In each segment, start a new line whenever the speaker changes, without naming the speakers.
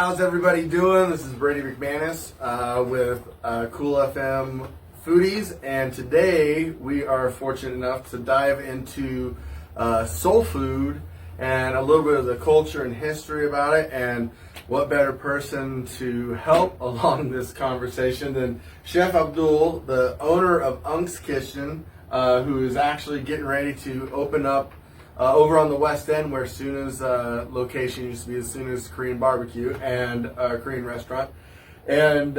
how's everybody doing? This is Brady McManus with Cool FM Foodies, and today we are fortunate enough to dive into soul food and a little bit of the culture and history about it, and what better person to help along this conversation than Chef Abdul, the owner of Unc's Kitchen, who is actually getting ready to open up over on the West End, where Suna's location used to be, Suna's Korean barbecue and Korean restaurant. And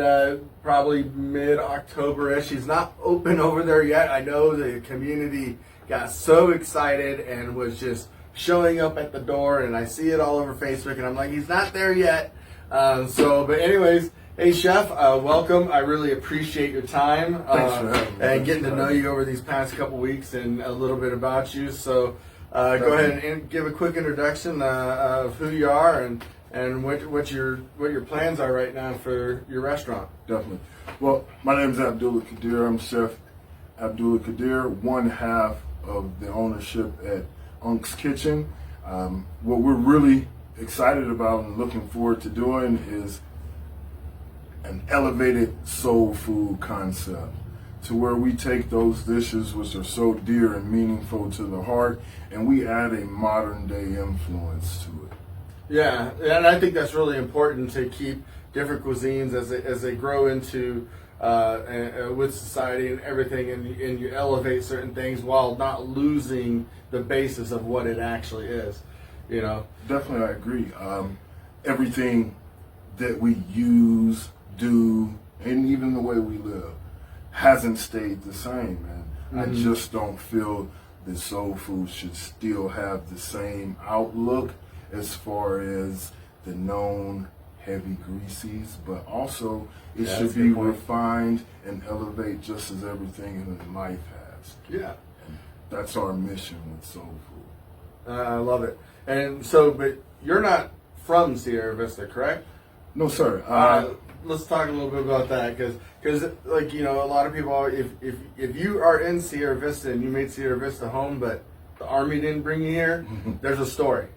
probably mid-October-ish. He's not open over there yet. I know the community got so excited and was just showing up at the door, and I see it all over Facebook, and I'm like, he's not there yet. But anyways, hey Chef, welcome. I really appreciate your time.
Thanks for having me.
And getting to know you over these past couple weeks and a little bit about you. So go ahead and give a quick introduction of who you are and what your plans are right now for your restaurant.
Definitely. Well, my name is Abdul Kadir. I'm Chef Abdul Kadir, one half of the ownership at Unc's Kitchen. What we're really excited about and looking forward to doing is an elevated soul food concept, to where we take those dishes which are so dear and meaningful to the heart, and we add a modern day influence to it.
Yeah, and I think that's really important, to keep different cuisines as they grow into with society and everything, and you elevate certain things while not losing the basis of what it actually is. You know,
definitely, I agree. Everything that we use, do, and even the way we live hasn't stayed the same, man. Mm-hmm. I just don't feel that soul food should still have the same outlook as far as the known heavy greasies, but also it should be refined and elevate just as everything in life has.
Yeah.
And that's our mission with soul food.
I love it. And so, but you're not from Sierra Vista, correct?
No, sir.
Let's talk a little bit about that, because like, you know, a lot of people, if you are in Sierra Vista and you made Sierra Vista home, but the Army didn't bring you here, there's a story.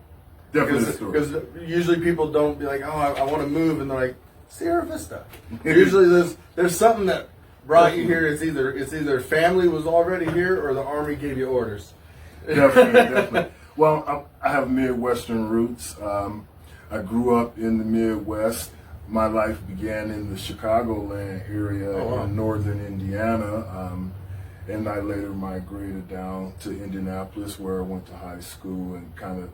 Definitely a story.
Because usually people don't be like, oh, I want to move, and they're like, Sierra Vista. Usually there's something that brought you here. It's either family was already here or the Army gave you orders.
Definitely. Well, I have Midwestern roots. I grew up in the Midwest. My life began in the Chicagoland area in northern Indiana, and I later migrated down to Indianapolis, where I went to high school and kind of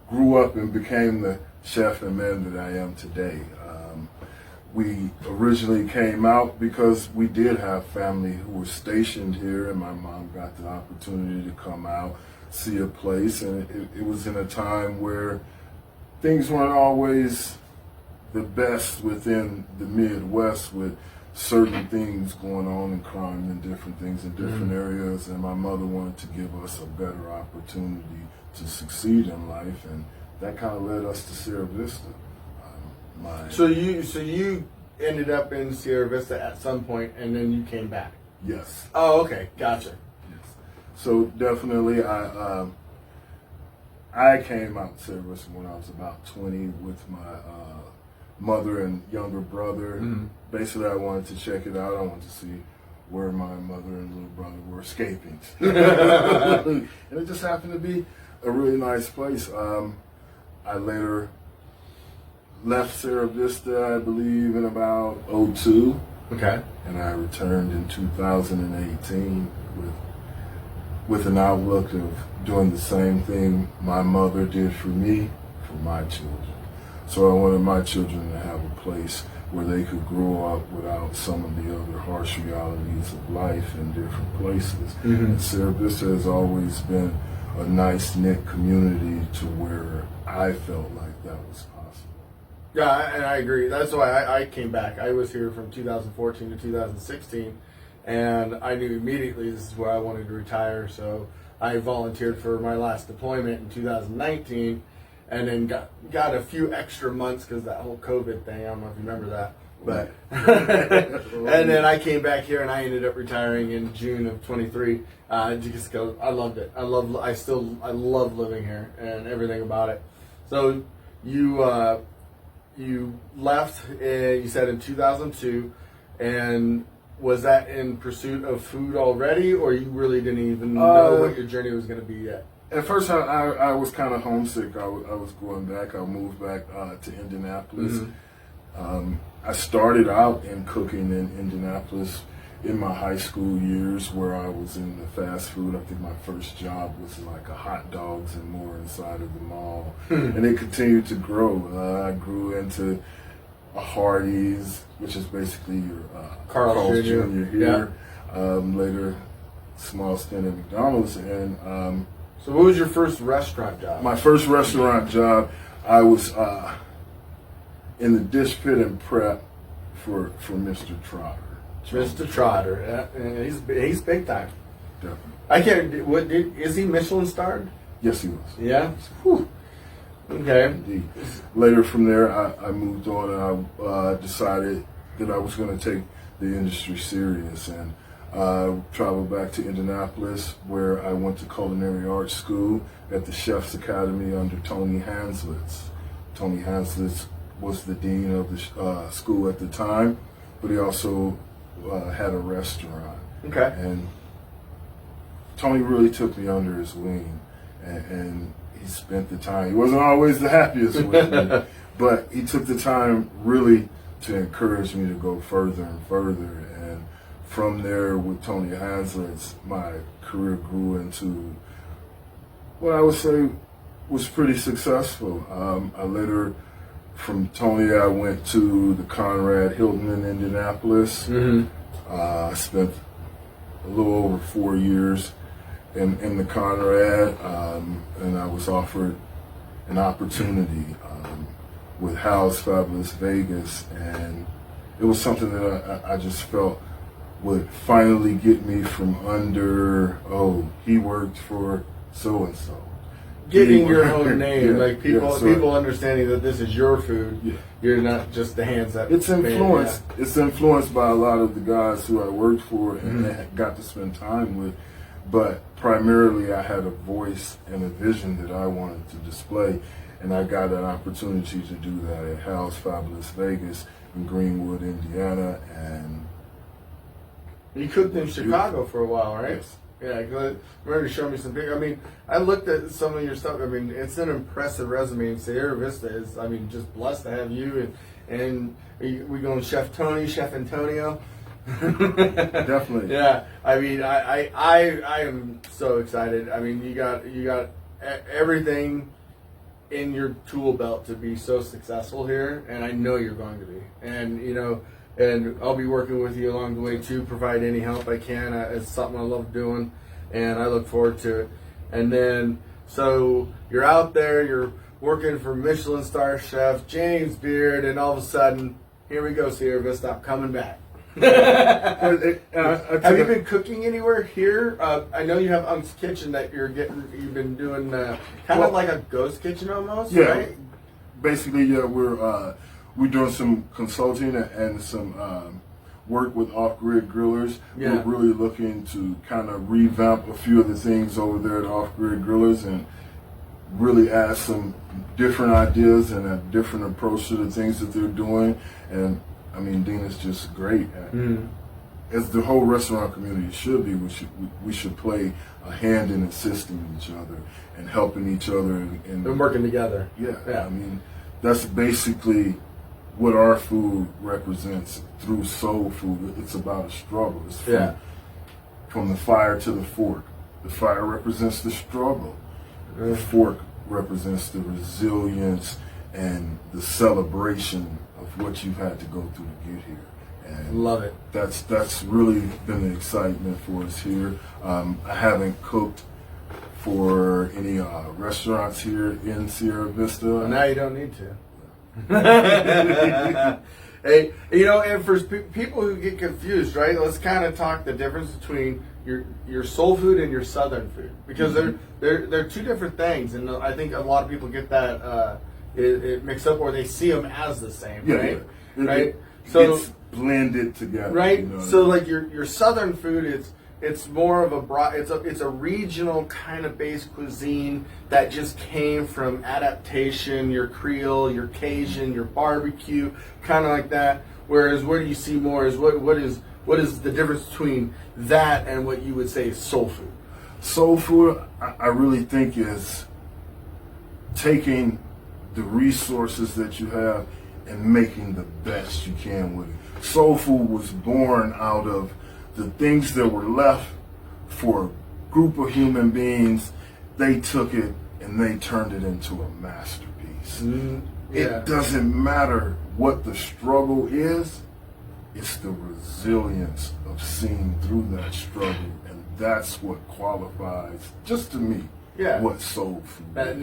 grew up and became the chef and man that I am today. We originally came out because we did have family who were stationed here, and my mom got the opportunity to come out, see a place, and it was in a time where things weren't always the best within the Midwest, with certain things going on in crime and different things in different areas, and my mother wanted to give us a better opportunity to succeed in life, and that kind of led us to Sierra Vista.
So you ended up in Sierra Vista at some point, and then you came back.
Yes.
Oh, okay, gotcha.
Yes. So definitely, I came out to Sierra Vista when I was about 20 with my mother and younger brother. Basically, I wanted to check it out. I wanted to see where my mother and little brother were escaping. And it just happened to be a really nice place. I later left Sierra Vista, I believe, in about 2002.
Okay.
And I returned in 2018 with an outlook of doing the same thing my mother did for me, for my children. So I wanted my children to have a place where they could grow up without some of the other harsh realities of life in different places. And Sierra Vista has always been a nice knit community to where I felt like that was possible.
Yeah, and I agree. That's why I came back. I was here from 2014 to 2016, and I knew immediately this is where I wanted to retire. So I volunteered for my last deployment in 2019, and then got a few extra months because that whole COVID thing. I don't know if you remember that. But and then I came back here and I ended up retiring in June of 23. Just because I loved it. I love living here and everything about it. So you you left. You said in 2002, and was that in pursuit of food already, or you really didn't even know what your journey was going to be yet?
At first, I was kind of homesick. I was going back. I moved back to Indianapolis. I started out in cooking in Indianapolis in my high school years, where I was in the fast food. I think my first job was like a hot dogs and more inside of the mall, and it continued to grow. I grew into a Hardee's, which is basically your Carl's Jr. here. Later, small stint at McDonald's. And
so, what was your first restaurant job?
My first restaurant job, I was in the dish pit and prep for Mr. Trotter.
Mr. Trotter, yeah, he's big time.
Definitely.
I can't. Is he Michelin starred?
Yes, he was.
Yeah. Whew. Okay.
Indeed. Later from there, I moved on, and I decided that I was going to take the industry serious, and traveled back to Indianapolis, where I went to culinary arts school at the Chef's Academy under Tony Hanslitz. Tony Hanslitz was the dean of the school at the time, but he also had a restaurant.
Okay.
And Tony really took me under his wing, and he spent the time. He wasn't always the happiest with me, but he took the time really to encourage me to go further and further. And from there, with Tony Hanslitz, my career grew into what I would say was pretty successful. I later, from Tony, I went to the Conrad Hilton in Indianapolis. I spent a little over 4 years in the Conrad, and I was offered an opportunity with Hal's Fabulous Vegas, and it was something that I just felt would finally get me from under, he worked for so-and-so.
Getting your own name,
yeah,
like people
so
people understanding that this is your food.
Yeah.
You're not just the hands that.
It's influenced.
Yeah.
It's influenced by a lot of the guys who I worked for and got to spend time with. But primarily, I had a voice and a vision that I wanted to display, and I got an opportunity to do that at Hal's Fabulous Vegas in Greenwood, Indiana, and
You cooked in Chicago for a while, right?
Yes.
Yeah, cause I remember you showed me some pictures. I mean, I looked at some of your stuff. I mean, it's an impressive resume. And Sierra Vista is, I mean, just blessed to have you. And we going Chef Tony, Chef Antonio.
Definitely.
Yeah. I mean, I am so excited. I mean, you got everything in your tool belt to be so successful here, and I know you're going to be. And and I'll be working with you along the way too, provide any help I can. It's something I love doing, and I look forward to it. And then, so you're out there, you're working for Michelin star chef James Beard, and all of a sudden, here we go, Sierra Vista, I'm coming back. Have you been cooking anywhere here? I know you have Unc's Kitchen that you've been doing kind of like a ghost kitchen almost,
yeah,
right?
Basically, yeah, we're doing some consulting and some work with off-grid grillers.
Yeah.
We're really looking to kind of revamp a few of the things over there at off-grid grillers and really add some different ideas and a different approach to the things that they're doing. And I mean, Dina's just great at as the whole restaurant community should be. We should play a hand in assisting each other and helping each other and
working together.
Yeah, I mean, that's basically what our food represents through soul food. It's about a struggle. It's from the fire to the fork. The fire represents the struggle. The fork represents the resilience and the celebration of what you've had to go through to get here. And
love it.
That's really been the excitement for us here. I haven't cooked for any restaurants here in Sierra Vista.
Now you don't need to. Hey, and for people who get confused, right? Let's kind of talk the difference between your soul food and your southern food, because they're two different things, and I think a lot of people get that it mixed up, or they see them as the same, right?
Yeah.
Right.
So it's blended together,
right?
You know?
So like your southern food it's more of a broad. It's a regional kind of based cuisine that just came from adaptation. Your Creole, your Cajun, your barbecue, kind of like that. Whereas where do you see more is what is the difference between that and what you would say is soul food?
Soul food, I really think, is taking the resources that you have and making the best you can with it. Soul food was born out of the things that were left for a group of human beings. They took it and they turned it into a masterpiece. It doesn't matter what the struggle is, it's the resilience of seeing through that struggle, and that's what qualifies, just to me, what soul food
that
is.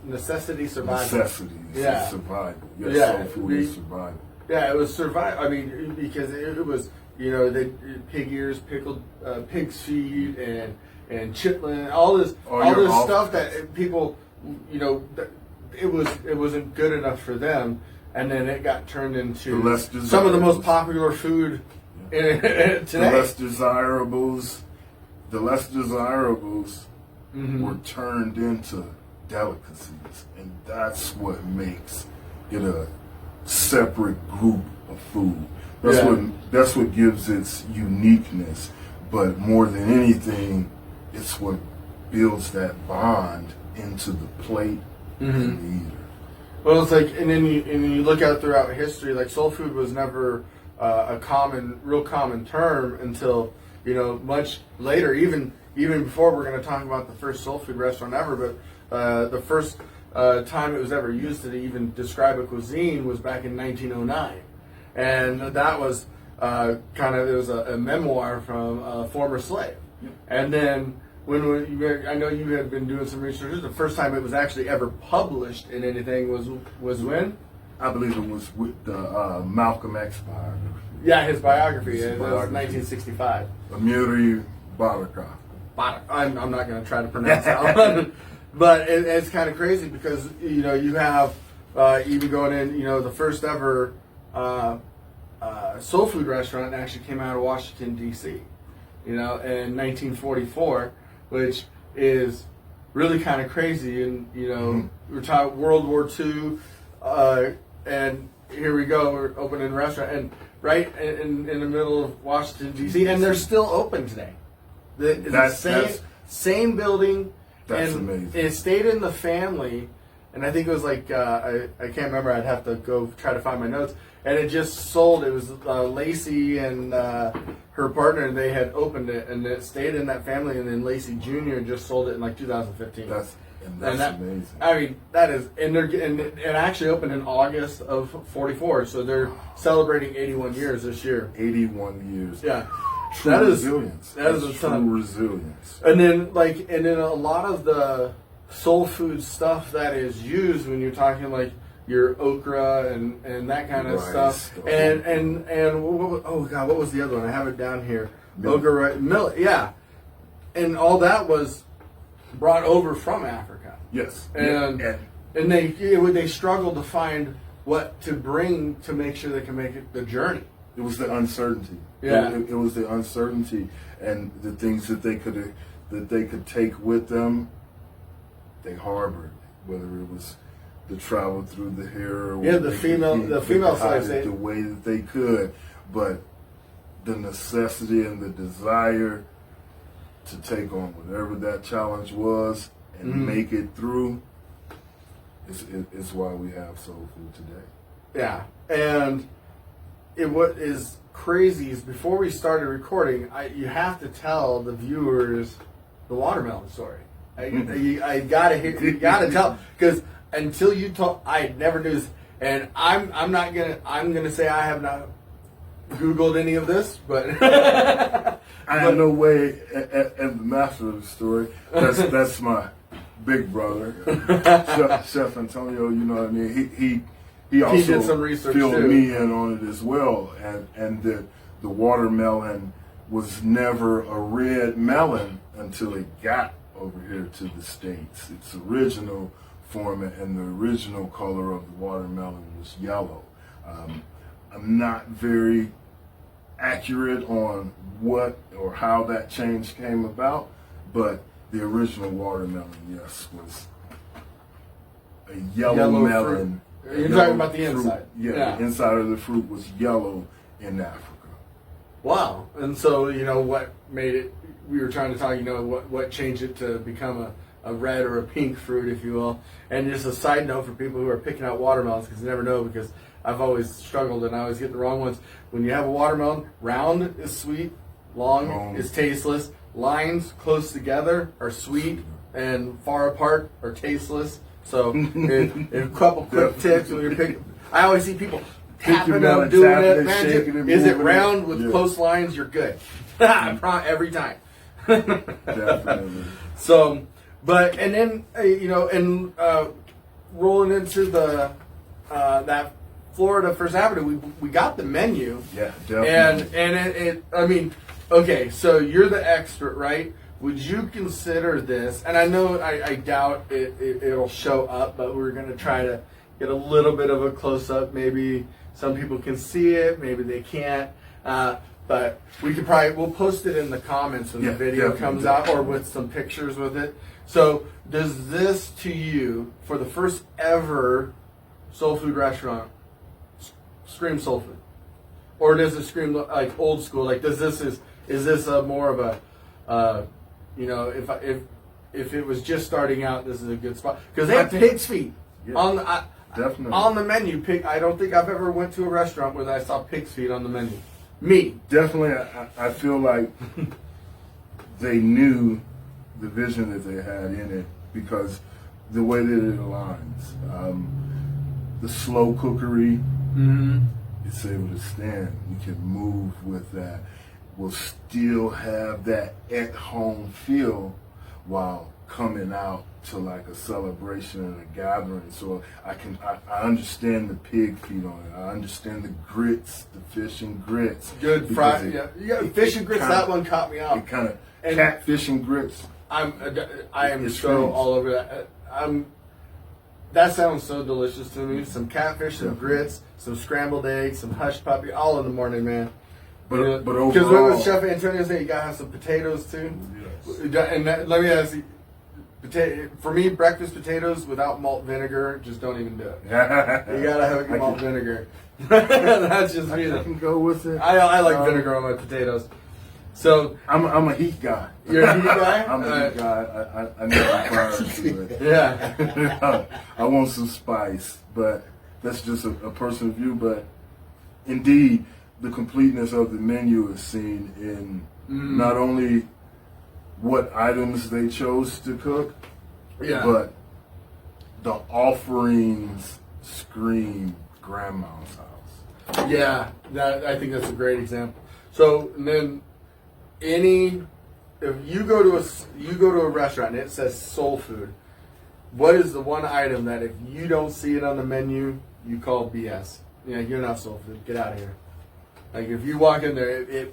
Necessity survival.
Necessity is survival. Yes, soul food is survival.
Yeah, it was survival. I mean, because it was, they pig ears, pickled pig's feet, and chitlin, all this stuff that people, it wasn't good enough for them, and then it got turned into some of the most popular food today.
The less desirables were turned into delicacies, and that's what makes it a separate group of food. That's what gives its uniqueness. But more than anything, it's what builds that bond into the plate and the eater.
Well, it's like, and then you look out throughout history, like soul food was never a real common term until much later. Even before we're going to talk about the first soul food restaurant ever, but the first time it was ever used to even describe a cuisine was back in 1909, and that was it was a memoir from a former slave, and then. I know you had been doing some research. The first time it was actually ever published in anything was when?
I believe it was with the Malcolm X biography.
Yeah, his biography. It was 1965.
Amiri Baraka.
I'm not going to try to pronounce that one. But it's kind of crazy because, you have even going in, the first ever soul food restaurant actually came out of Washington, D.C., in 1944. Which is really kind of crazy, and we're talking World War II, and here we go, we're opening a restaurant, and right in the middle of Washington D.C., and they're still open today. The same building.
That's
and
amazing.
It stayed in the family, and I think it was like I can't remember. I'd have to go try to find my notes. And it just sold. It was Lacey and her partner, and they had opened it, and it stayed in that family. And then Lacey Jr. just sold it in like 2015.
That's amazing.
I mean, that is, and it actually opened in August of '44, so they're celebrating 81 years this year.
81 years.
Yeah,
True resilience.
That is a ton.
True resilience.
And then a lot of the soul food stuff that is used when you're talking like your okra and that kind of stuff, and oh god, what was the other one? I have it down here. Okra, millet, yeah, and all that was brought over from Africa.
Yes,
and they struggled to find what to bring to make sure they can make it the journey.
It was the uncertainty.
Yeah,
it was the uncertainty and the things that they could take with them. They harbored, whether it was the travel through the hair, or
the female slaves,
the way that they could, but the necessity and the desire to take on whatever that challenge was and make it through is why we have soul food today.
Yeah, and what is crazy is before we started recording, you have to tell the viewers the watermelon story. I gotta hear, you gotta tell, because until you talk, I never knew this, and I'm gonna say I have not Googled any of this, but
I have no way at the master of the story. That's my big brother, Chef Antonio. You know what I mean? He also
did some research
filled
too.
me in on it as well, and the watermelon was never a red melon until it got over here to the States. Its original form and the original color of the watermelon was yellow. I'm not very accurate on what or how that change came about, but the original watermelon, yes, was a yellow melon.
Fruit. You're talking about the inside.
Yeah, the inside of the fruit was yellow in Africa.
Wow. And so, what made it, we were trying to talk, what changed it to become a red or a pink fruit, if you will. And just a side note for people who are picking out watermelons, because you never know, because I've always struggled and I always get the wrong ones. When you have a watermelon, round is sweet, long is tasteless, lines close together are sweet, and far apart are tasteless. So, if a couple quick tips when you're picking, I always see people tapping them, doing it, man. Is it round with close lines? You're good. Every time.
Definitely.
So, but and then rolling into the that Florida First Avenue, we got the menu.
Yeah, definitely.
And I mean, okay, so you're the expert, right? Would you consider this? And I know I doubt it'll show up, but we're gonna try to get a little bit of a close up. Maybe some people can see it, maybe they can't. But we'll post it in the comments when the video comes out, or with some pictures with it. So does this to you, for the first ever soul food restaurant, scream soul food? Or does it scream like old school? Like is this a more of a, if it was just starting out, this is a good spot? Because they have pig's feet
definitely
on the menu. I don't think I've ever went to a restaurant where I saw pig's feet on the menu. Me.
Definitely, I feel like they knew the vision that they had in it, because the way that it aligns. The slow cookery, it's able to stand. We can move with that. We'll still have that at-home feel while coming out to like a celebration and a gathering. So I understand the pig feet on it. I understand the grits, the fish and grits.
Good fried, yeah. Fish and grits. That one caught me out.
It kind of catfish and grits.
I am so all over that. That sounds so delicious to me. Some catfish, some grits, some scrambled eggs, some hush puppy, all in the morning, man.
But overall,
because what was Chef Antonio say? You gotta have some potatoes too. Yes. And let me ask you. For me, breakfast potatoes without malt vinegar, just don't even do it. You gotta have malt vinegar. That's just me.
I can go with it.
I like vinegar on my potatoes. So
I'm a heat guy.
You're a heat guy?
I'm a heat guy. I need fire to it.
Yeah.
I want some spice, but that's just a personal view. But indeed, the completeness of the menu is seen in not only what items they chose to cook, but the offerings scream grandma's house.
Yeah, I think that's a great example. So and then if you go to a restaurant and it says soul food, what is the one item that if you don't see it on the menu, you call BS? You're not soul food. Get out of here. Like if you walk in there,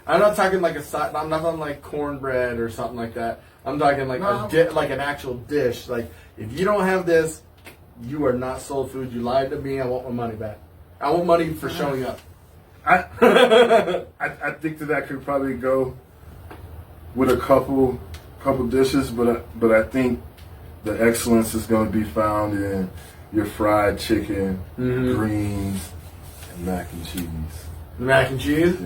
I'm not talking like I'm not talking like cornbread or something like that. I'm talking like like an actual dish. Like if you don't have this, you are not soul food. You lied to me. I want my money back. I want money for showing up.
I think that could probably go with a couple dishes, but I think the excellence is going to be found in your fried chicken, greens, and mac and cheese.
Mac and cheese?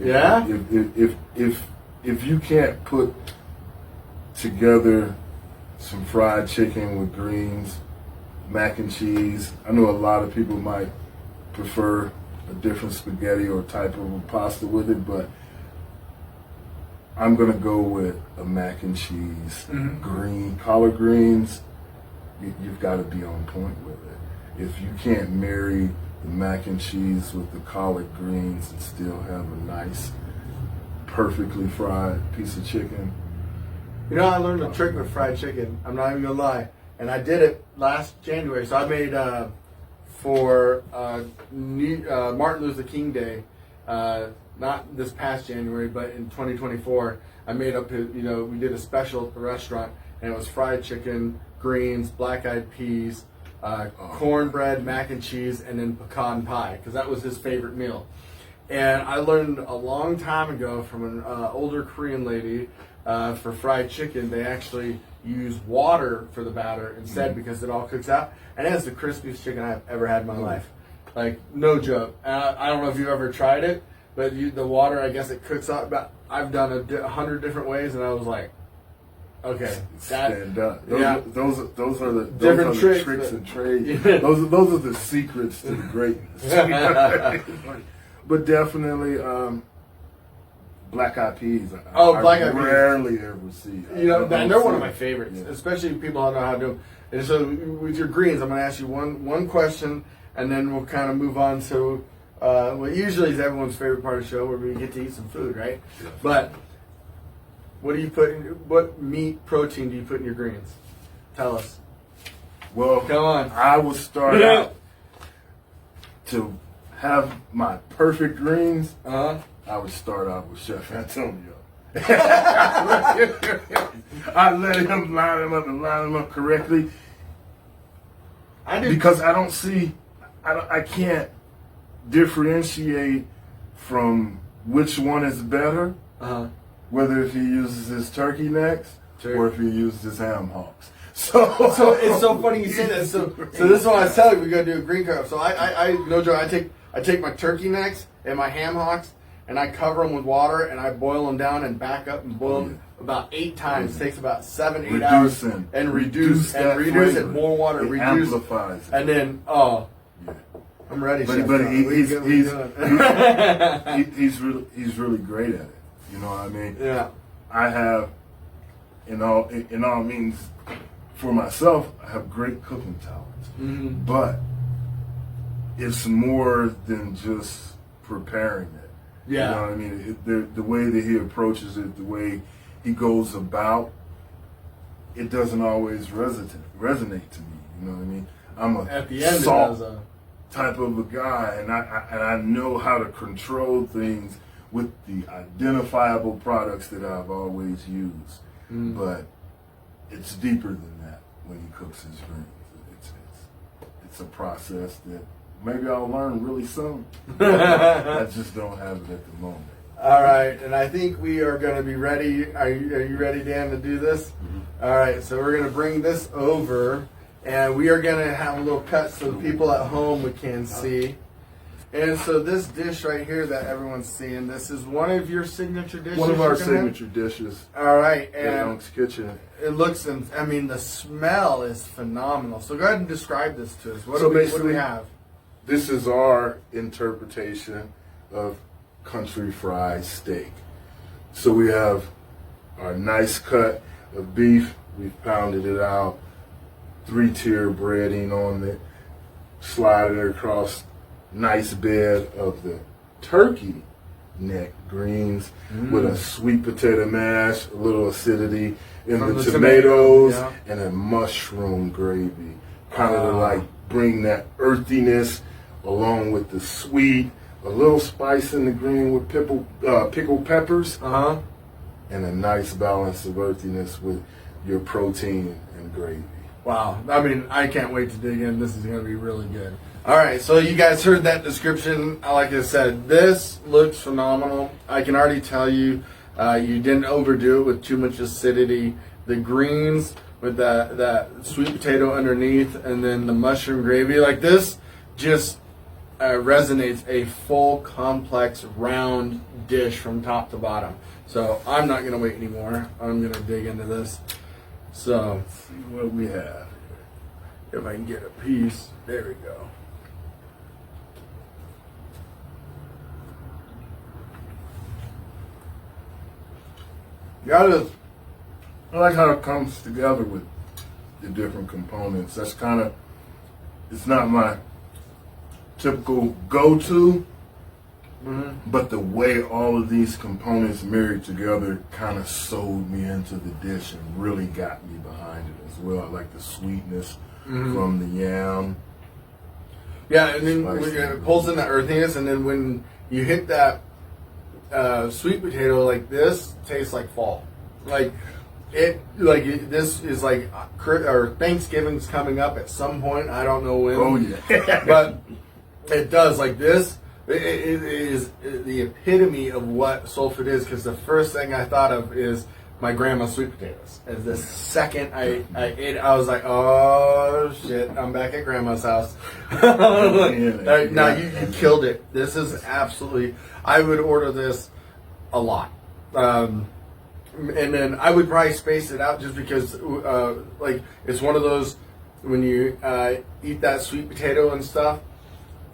Yeah.
If you can't put together some fried chicken with greens, mac and cheese, I know a lot of people might prefer a different spaghetti or type of pasta with it, but I'm gonna go with a mac and cheese, green collard greens. You've got to be on point with it. If you can't marry the mac and cheese with the collard greens and still have a nice, perfectly fried piece of chicken.
I learned a trick with fried chicken. I'm not even gonna lie, and I did it last January. So I made for Martin Luther King Day, not this past January, but in 2024, I made up. We did a special at the restaurant, and it was fried chicken, greens, black-eyed peas, cornbread, mac and cheese, and then pecan pie, because that was his favorite meal. And I learned a long time ago from an older Korean lady for fried chicken, they actually use water for the batter instead because it all cooks out. And it's the crispiest chicken I've ever had in my life. Like, no joke. I don't know if you've ever tried it, but the water, I guess it cooks out. But I've done it 100 different ways, and I was like, okay,
stand up. Those are the
different
tricks and trades. Those are the secrets to the greatness. But definitely, black eyed peas.
Black eyed peas.
Rarely ever see.
They're one of my favorites, especially people don't know how to do them. And so, with your greens, I'm going to ask you one question, and then we'll kind of move on to what usually is everyone's favorite part of the show, where we get to eat some food, right? Yeah. But what meat protein do you put in your greens? Tell us.
Well,
come on.
I will start out to have my perfect greens. I would start out with Chef Abdul. I let him line them up correctly. I do, because I can't differentiate from which one is better. Whether if he uses his turkey necks or if he uses his ham hocks. So
it's so funny you say that. So this is what I was telling you, we're gonna do a green cook. So I no joke, I take my turkey necks and my ham hocks and I cover them with water and I boil them down and back up and boil them about 8 times. It takes about 7-8 hours and reduce it, more water,
it
reduce,
amplifies it.
and then I'm ready.
But he's really great at it. You know what I mean?
Yeah.
I have, in all means, for myself, I have great cooking talent. But it's more than just preparing it.
Yeah.
You know what I mean? The way that he approaches it, the way he goes about, it doesn't always resonate to me. You know what I mean? I'm
at the end
salt type of a guy, and I know how to control things with the identifiable products that I've always used. But it's deeper than that when he cooks his greens. It's a process that maybe I'll learn really soon. I just don't have it at the moment.
All right, and I think we are going to be ready. Are you ready, Dan, to do this? All right, so we're going to bring this over, and we are going to have a little cut so the people at home can see. And so this dish right here that everyone's seeing, this is one of your signature dishes?
One of our signature dishes.
All right.
And at Unc's Kitchen.
It looks, the smell is phenomenal. So go ahead and describe this to us. What do we have?
This is our interpretation of country fried steak. So we have our nice cut of beef. We've pounded it out, 3-tier breading on it, slide it across. Nice bed of the turkey neck greens with a sweet potato mash, a little acidity in the tomatoes, and a mushroom gravy. Kind of to like bring that earthiness along with the sweet, a little spice in the green with pickled peppers, and a nice balance of earthiness with your protein and gravy.
Wow. I can't wait to dig in. This is going to be really good. All right, so you guys heard that description. Like I said, this looks phenomenal. I can already tell you, you didn't overdo it with too much acidity. The greens with that sweet potato underneath, and then the mushroom gravy, like this, just resonates a full, complex, round dish from top to bottom. So I'm not gonna wait anymore. I'm gonna dig into this. So
let's see what we have.
If I can get a piece, there we go.
I like how it comes together with the different components. That's it's not my typical go-to, but the way all of these components married together kind of sold me into the dish and really got me behind it as well. I like the sweetness from the yam.
Yeah, and then it pulls in the earthiness, and then when you hit that sweet potato, like this tastes like fall. This is like Thanksgiving's coming up at some point. I don't know when.
Oh yeah,
but it does. Like this it is the epitome of what soul food is, because the first thing I thought of is my grandma's sweet potatoes. And the second I ate, I was like, oh shit, I'm back at grandma's house. No, you killed it. This is absolutely, I would order this a lot. And then I would probably space it out just because, like, it's one of those, when you eat that sweet potato and stuff,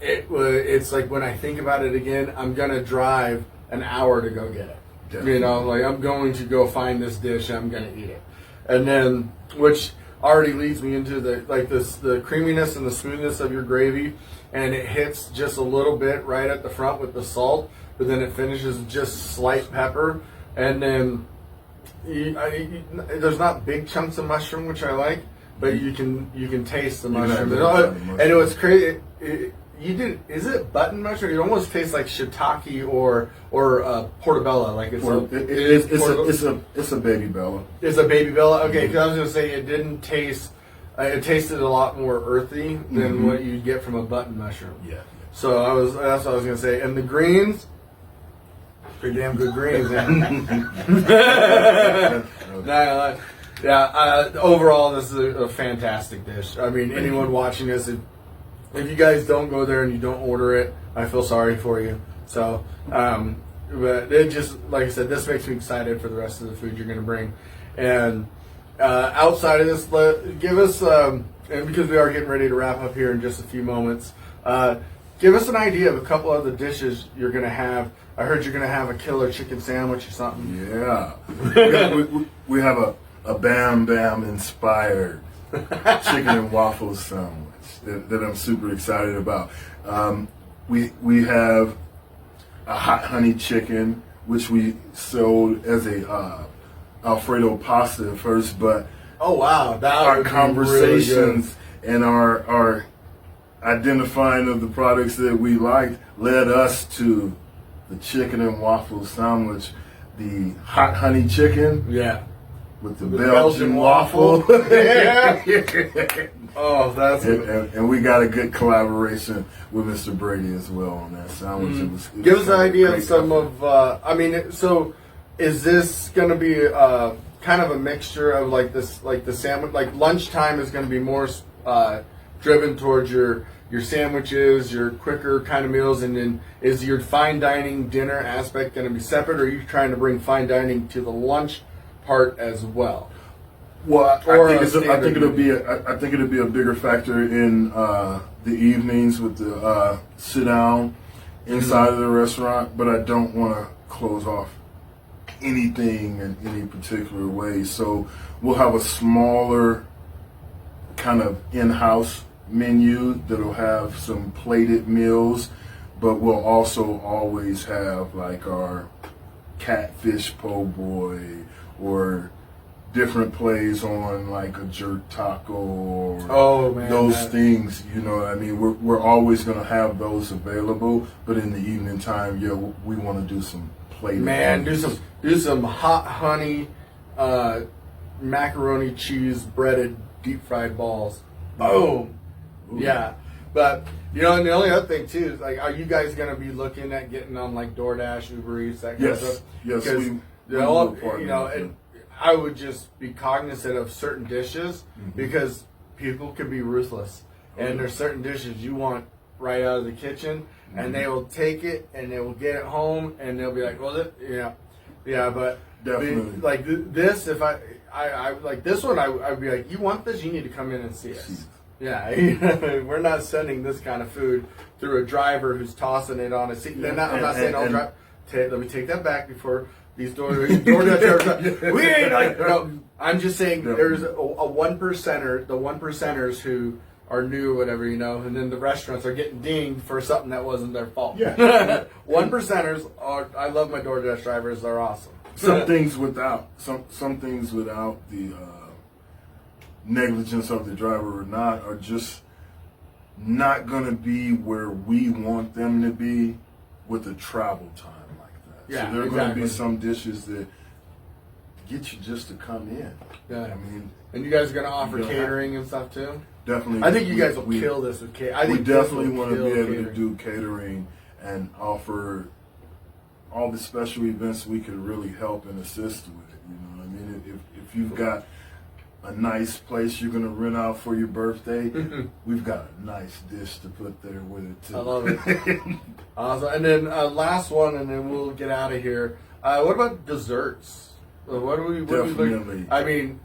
it's like when I think about it again, I'm going to drive an hour to go get it. Definitely. You know, like I'm going to go find this dish and I'm going to eat it. And then, which already leads me into the creaminess and the smoothness of your gravy, and it hits just a little bit right at the front with the salt, but then it finishes with just slight pepper, and then there's not big chunks of mushroom, which I like, but you can taste the mushroom. And it was crazy. Is it button mushroom? It almost tastes like shiitake or portobello. Like it's
a baby bella.
It's a baby bella. Okay, because I was gonna say it didn't taste. It tasted a lot more earthy than what you get from a button mushroom.
Yeah.
So that's what I was gonna say. And the greens, pretty damn good greens, man. Overall, this is a fantastic dish. I mean, anyone watching this, if you guys don't go there and you don't order it, I feel sorry for you. So, but it just, like I said, this makes me excited for the rest of the food you're going to bring. And outside of this, give us, and because we are getting ready to wrap up here in just a few moments, give us an idea of a couple of the dishes you're going to have. I heard you're going to have a killer chicken sandwich or something.
Yeah. we have a Bam Bam inspired chicken and waffle sandwich that I'm super excited about. We have a hot honey chicken, which we sold as a Alfredo pasta at first, but
oh wow,
our conversations really and our identifying of the products that we liked led us to the chicken and waffle sandwich, the hot honey chicken.
Yeah.
With the Belgian waffle.
Yeah. Oh, that's
good. And we got a good collaboration with Mr. Brady as well on that sandwich.
Give us an idea of some of, so is this going to be kind of a mixture of like the sandwich, like lunchtime is going to be more driven towards your sandwiches, your quicker kind of meals, and then is your fine dining dinner aspect going to be separate, or are you trying to bring fine dining to the lunch part as well?
Well, I think it'll be a bigger factor in the evenings with the sit down inside of the restaurant, but I don't want to close off anything in any particular way. So we'll have a smaller kind of in-house menu that'll have some plated meals, but we'll also always have like our catfish po' boy or different plays on like a jerk taco or those things, you know what I mean? We're always going to have those available, but in the evening time, we want to do some plated.
Man, do some hot honey macaroni cheese breaded deep fried balls. Boom. Ooh. Yeah. But and the only other thing too is, like, are you guys going to be looking at getting on like DoorDash, Uber Eats, that kind of stuff?
Yes,
and I would just be cognizant of certain dishes because people can be ruthless, and there's certain dishes you want right out of the kitchen, and they will take it and they will get it home and they'll be like, well, but
definitely
like this, if I like this one, I'd be like, you want this? You need to come in and see us. Yeah, we're not sending this kind of food through a driver who's tossing it on a seat. I'm not saying I'll drive. Let me take that back before these DoorDash drivers. We ain't like, no. I'm just saying there's a one percenter, the one percenters who are new or whatever, and then the restaurants are getting dinged for something that wasn't their fault.
Yeah.
One percenters are. I love my DoorDash drivers. They're awesome.
Some things without the negligence of the driver or not are just not going to be where we want them to be with the travel time like that.
Yeah,
so there are going to be some dishes that get you just to come in.
Yeah.
I mean,
and you guys are going to offer catering and stuff too?
Definitely.
I think you guys will kill this with catering.
We definitely want to be able to do catering and offer all the special events we could really help and assist with. You know what I mean? If you've got a nice place you're going to rent out for your birthday, we've got a nice dish to put there with it too.
I love it. Awesome. And then last one, and then we'll get out of here. What about desserts? What do we
Definitely.
I mean,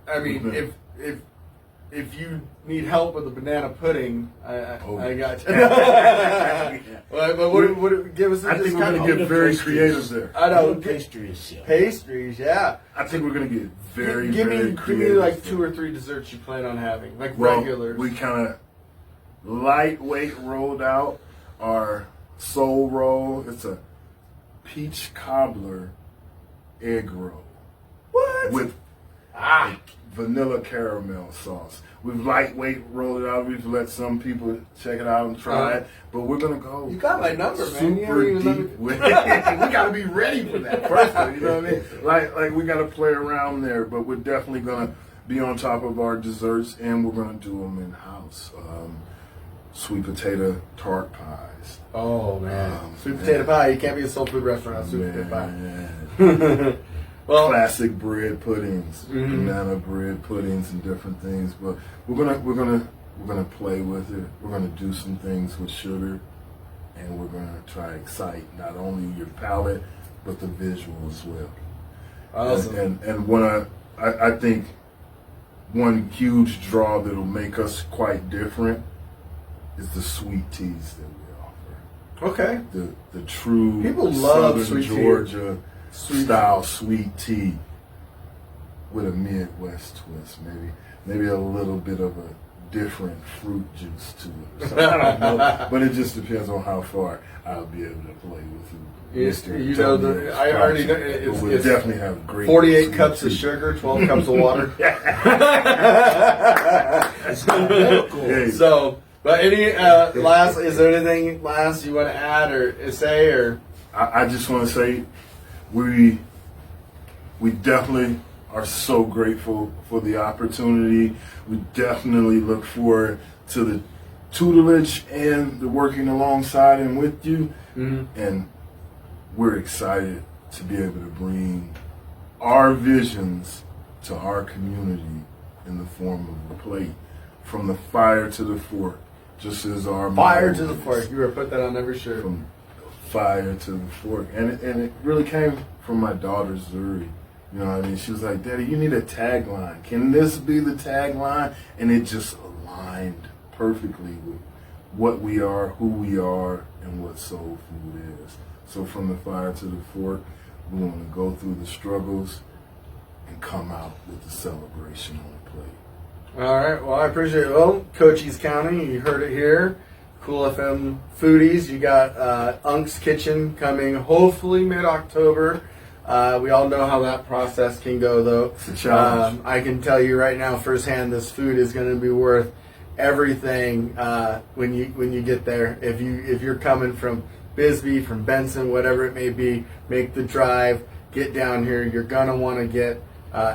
if you need help with the banana pudding, I got you. But what give us?
I think we're going to get very creative there.
I know
Pastries.
pastries. Yeah.
I think we're going to get very
give
very
me
creative.
like 2 or 3 desserts you plan on having, like
Well,
regulars.
we kind of lightweight rolled out our soul roll. It's a peach cobbler egg roll.
What?
With vanilla caramel sauce. We've lightweight rolled it out. We've let some people check it out and try it. But we're going to go.
You got my number, man. You
Super
don't even
deep. We got to be ready for that first. You know what I mean? Like we got to play around there. But we're definitely going to be on top of our desserts. And we're going to do them in-house. Sweet potato tart pies.
Oh, man. Sweet potato pie. You can't be a soul food restaurant without sweet potato pie. Well,
classic bread puddings, banana bread puddings, and different things. But we're gonna play with it. We're gonna do some things with sugar, and we're gonna try to excite not only your palate but the visual as well.
awesome.
And when I think one huge draw that'll make us quite different is the sweet teas that we offer.
Okay.
The true
People love
Southern
sweet tea.
Georgia style sweet tea with a Midwest twist, maybe a little bit of a different fruit juice to it. Or something. I don't know, but it just depends on how far I'll be able to play with it.
Yes, you know, I already know
we'll definitely have great
48
sweet
cups
tea.
of sugar, 12 cups of water.
Hey,
So, but any last? Is there anything last you want to add or say or?
I just want to say we definitely are so grateful for the opportunity. We definitely look forward to the tutelage and the working alongside and with you. And we're excited to be able to bring our visions to our community in the form of a plate, from the fire to the fork, just as our
Fire
motto
to the
is.
fork. You were put that on every shirt.
From fire to the fork, and it really came from my daughter Zuri. You know what I mean? She was like, "Daddy, you need a tagline. Can this be the tagline?" And it just aligned perfectly with what we are, who we are, and what soul food is. So from the fire to the fork, we want to go through the struggles and come out with the celebration on the plate.
All right. Well, I appreciate it. Well, Cochise County, you heard it here. Cool FM Foodies. You got Unk's Kitchen coming hopefully mid-October. We all know how that process can go, though.
It's a challenge.
I can tell you right now firsthand, this food is going to be worth everything when you get there. If you're coming from Bisbee, from Benson, whatever it may be, make the drive, get down here. You're going to want to get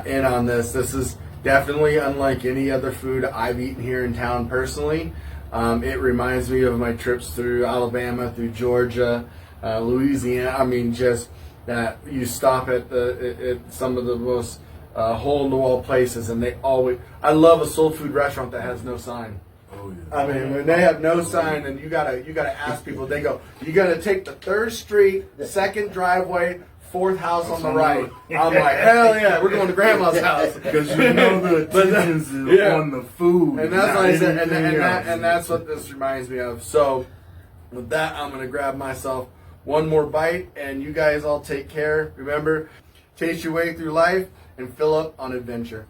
in on this. This is definitely unlike any other food I've eaten here in town personally. It reminds me of my trips through Alabama, through Georgia, Louisiana. I mean, just that you stop at some of the most hole-in-the-wall places, and they always. I love a soul food restaurant that has no sign.
Oh yeah.
I mean, when they have no sign, and you gotta ask people. They go, you gotta take the 3rd Street, 2nd driveway, 4th house on the right. I'm like, hell yeah, we're going to Grandma's house.
Because you know the attention is on the food.
And that's
not
what I said,
anything else.
and that's what this reminds me of. So, with that, I'm gonna grab myself one more bite, and you guys all take care. Remember, taste your way through life and fill up on adventure.